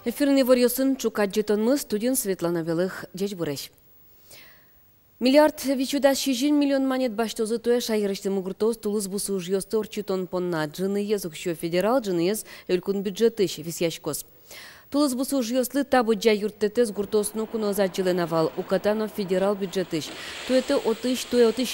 Эфирный варьосын чукаджитонмы студент Светлана Велых дежбуреш. Миллиард вичуда 60 миллион монет баштозы туя шайырышты мугуртоз тулыз бусу жьёсты орчитон понна джины езукшо федерал джины ез өлкун бюджеты висяшкос. Тулыз бусу жьёслы табу джа юрттетез гуртосну куноза джиленавал укатано федерал бюджетыш. Туэты отыш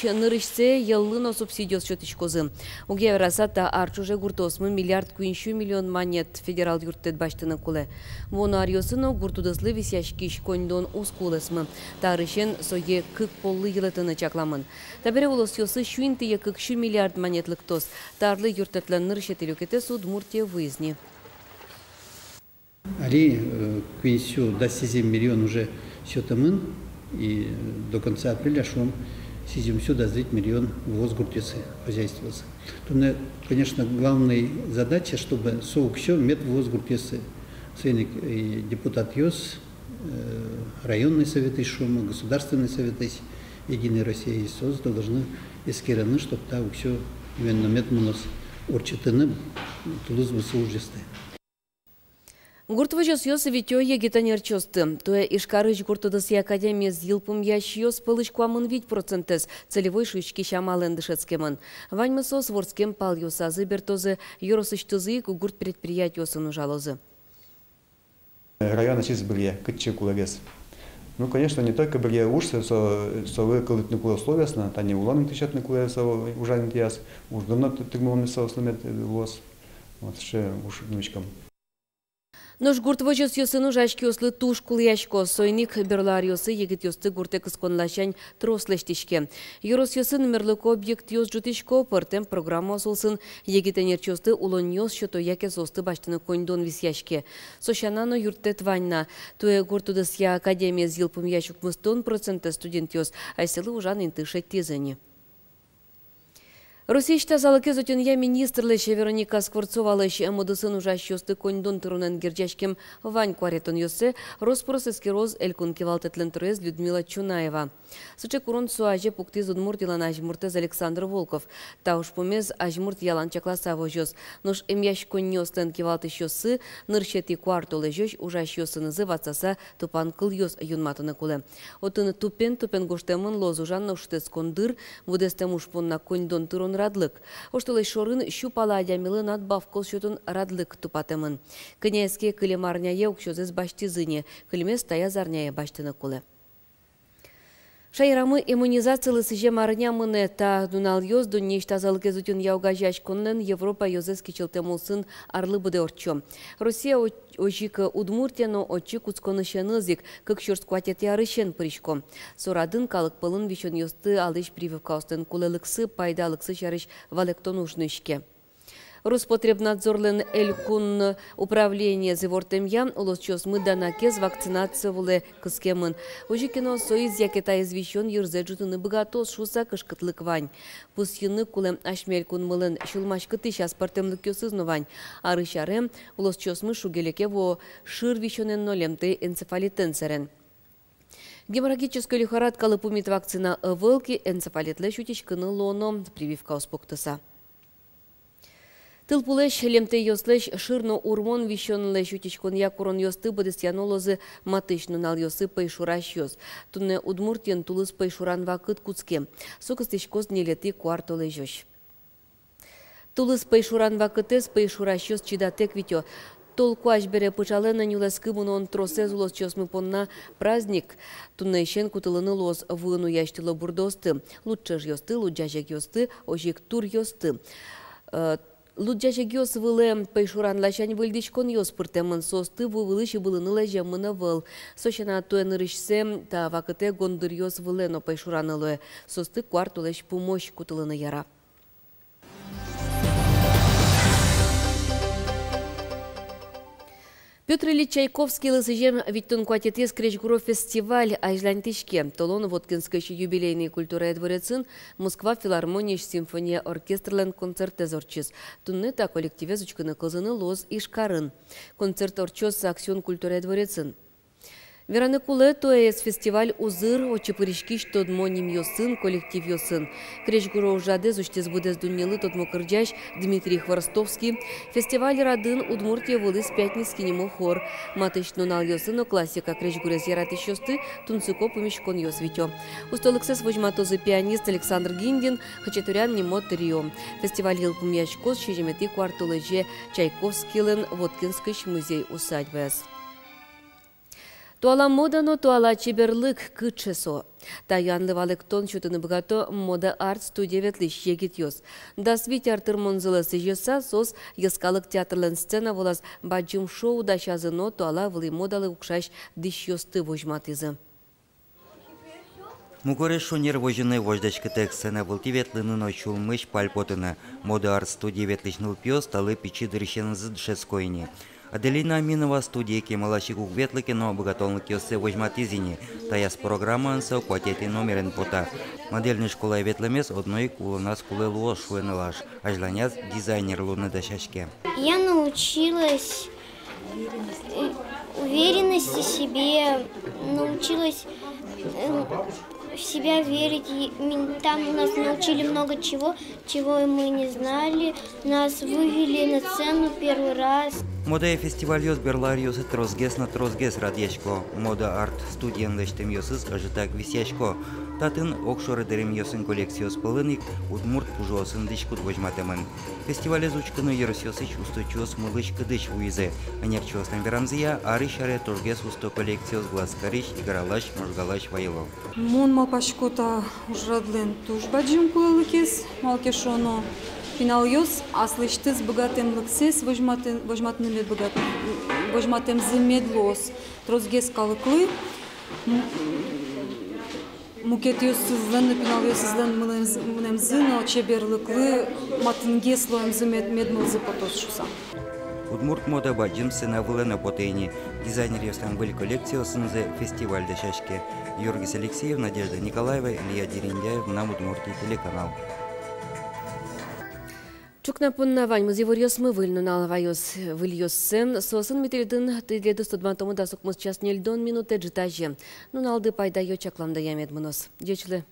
нырышсе яллыно субсидиос шотышкозы. Уге расата арчуже гуртосмы миллиард куиншу миллион монет федерал юрттет баштыны куле. Воно арьосыно гуртудызлы висяшкиш кондон ускулесмы. Тарышен сое кык поллы йылытыны чакламын. Табере улосьосы шуинтые кыкшу миллиард монетлык тос. Тарлы юрттетлен нырышетелюкете Удмуртия выезни. Али пенсию до 7 миллион уже счетамын, и до конца апреля шум 7 до 9 миллион возгуртесы хозяйствовался. То, конечно, главная задача, чтобы соук все мед возгуртесы, депутат ЙОС, районный совет из шума, государственный совет из Единой России и СОС должны искераны, чтобы там все именно мед монос орчатыны тулыз высужесты. Гуртвыжос йос витё егитанер чосты. Туя ишкарыч гуртудыси академия зилпум ящ йос пылышкуамын 5% целевой шучки шамален дышецкемын. Ваньмысос ворскем пал йосазы бертозы юросыштызы гурт предприятиосын ужалозы. Район чиз белье, кытче кулагес. Ну, конечно, не только белье ушсы, совы кылытны кула словесно, та не уланы тычатны кула совы ужанит яс, уж давно тыгмовны совы сломет лос. Вот ще уж внучкам. Нож гуртвыжос йосыну жашки ослы туш куляшко, сойник берлар йосы егит йосты гурте кысконлашань трослештишке. Юрос йосын мерлыко объект йос жутишко, пыртем программа осылсын егитенер чосты улон йос шото яке состы баштыны кондон висяшке. Сошанано юртет ванна. Туе гуртудыс я академия зилпум ящук мыстон процента студент йос, айселы ужан интышет тезени. Русичта залыке зотенья министрлыше Вероника Скворцовалыш эмодысын ужащосты кондон тырунен герджашкем Вань Куаретон йосе Роспросески роз элькун кевалтетлен турез Людмила Чунаева. Сыче курон суаже пуктиз удмуртилан ажмуртез Александр Волков. Тауш помез ажмурт ялан чакласа вожос. Нож эмяш коньостен кевалтыш йосы ныршети квартолы жёш ужащосы нызы вацаса тупан кыл йос юнматыны куле. Отыны тупен гоштемын лозужан уштез кондыр вудестем ушпонна кондон тырун радлык. Оштылай шорын щупала адямилы надбавкол шутун радлык тупатемын. Князьке кылемарняе укшозез баштизыне, кылемес таязарняе баштыны куле. Шайрамы иммунизациялы сыже марнямыны та дунал йоз дуннеш тазалык ezutun яугажаш коннен Европа йозес кичилтемулсын арлы буде орчо. Россия ожика Удмуртияно очи куцконышенызик, как шорскуатети арышен пришко. Сорадын калык пылын вишон йосты алыш прививка остен кулелыксы пайдалыксы шарыш валектонушнышке. Роспотребнадзорлен элькун управление зывортемья улосчос мыданакез вакцинация вуле кыскемын. Ожикино соиз якета извещен юрзеджутыны богатос шуса кышкытлык вань. Пусьыны кулем ашмелькун мылын шулмашкыты шас партемлык йосызновань. Арышарем улосчосмы шугелеке во шир вишонен нолемты энцефалитенсерен. Геморрагическая лихорадка лыпумит вакцина вылки энцефалитле шутичкыны лоно прививка успоктыса. Тылпулеш лемте йослеш ширно урмон вищонле шутичкон якурон йосты бодестянолозы матышны нал йосы пайшураш йос. Тунне Удмуртиян тулыз пайшуран вакыт куцке. Сокыстышкоз нелети квартоле жош. Тулыз пайшуран вакытес пайшураш йос чидатек витё. Толку ажбере пычалена нюлескы мунон тросез улос чосмы понна праздник. Туннейшен кутылыны лос выну яштылы бурдосты. Лучше ж йосты, луджажек йосты, ожик тур йосты. Луджачек йос выле пайшуран лачань выльдичкон йос пыртемын состы вывылыши былыны лежемына выл. Сошана туэн рышсе та вакыте гондыр йос выле но пайшуран луэ. Состы квартулеш помощь кутылыны яра. Петр Ильич Чайковский лысыжем виттун куатетес Кречгуров фестиваль айжлантишке. Толон Воткинская юбилейный культура дворецин Москва филармония симфония оркестрлен концерт зорчис. Тунны та коллективе зучканы кылзыны лоз ишкарын. Концерт орчос аксион культура дворецин. Вераныкулы тоэс фестиваль узыр очепыришкиш тодмоним йосын коллектив йосын. Кречгуро ужады зуштез будез дуньелы тодмокырджаш Дмитрий Хворостовский. Фестиваль радын Удмуртия вулыс пятницкий нему хор. Матыш нунал йосыно классика кречгурез яратыш йосты тунцыко помешкон йосвитё. Устолыксес вожматозы пианист Александр Гиндин, хачатурян немо трио. Фестиваль елпум ячкос шежемети квартулыже Чайковскийлен Воткинскыш музей усадьбас. Туала модано туала чеберлык кычесо. Таянлы валыктон чутыны богато мода арт студия ветлиш егит йос. Да свити артыр монзылысы жеса сос яскалык театрлын сцена волас баджым шоу да шазыно туала вылы модалы укшаш диш йосты вожматызы. Мукоре шонер вожыны вождачкы тексцена вылти ветлынын очулмыш пальпотыны. Мода арт студия ветлиш нылпьё сталы пичи дырщенызы дшескойни. Аделина Аминова студия кемалашигук ветлыки, но богатолнык йосы вожматизини. Таяс программа анса кватети номерен пота. Модельный школа ветлемес одной кулына скулы луо шуэнылаш. Ажланяз дизайнер луны дашашке. Я научилась уверенности в себе, научилась в себя верить. Там нас научили много чего, чего мы не знали. Нас вывели на сцену первый раз. Мода фестиваль йос берлариос трозгес на трозгес радьячко. Мода арт студиян лештем йосыз ажитак висячко. Татын окшоры дерем йосын коллекциос полыник Удмурт пужосын дышкут вожматемын. Фестиваль изучканы йоросьосыч устойчивос мылыч кыдыч уизе. Анерчиостан верамзия арышаре торгес усто коллекциос глазкарыч игралаш можгалаш вайло. Мон малпашкота ужрадлен туж баджим кулылыкес малкешоно. Финал йос аслыштыз богатым лыксес вожматны лет вожматым зымедлос трозгес калыклы. Мукет йосызлен, финал йосызлен мынем зыно чеберлыклы матынге слоем зымет медмылзы потос шуса. Удмурт мода баджим сына вылена потейни. Дизайнер йостан выль коллекциосынзе фестиваль дешашке. Юргис Алексеев, Надежда Николаева, Илья Дерендяев на Удмуртии телеканал. Чукна пуннавань музеворьос мы выльнуналавайос выльёссен, сосын метелидын тыйледы студмантому да сукмус час нельдон минуты джитажи. Нуналды пайда йочакламда ямед мынос. Дечлы.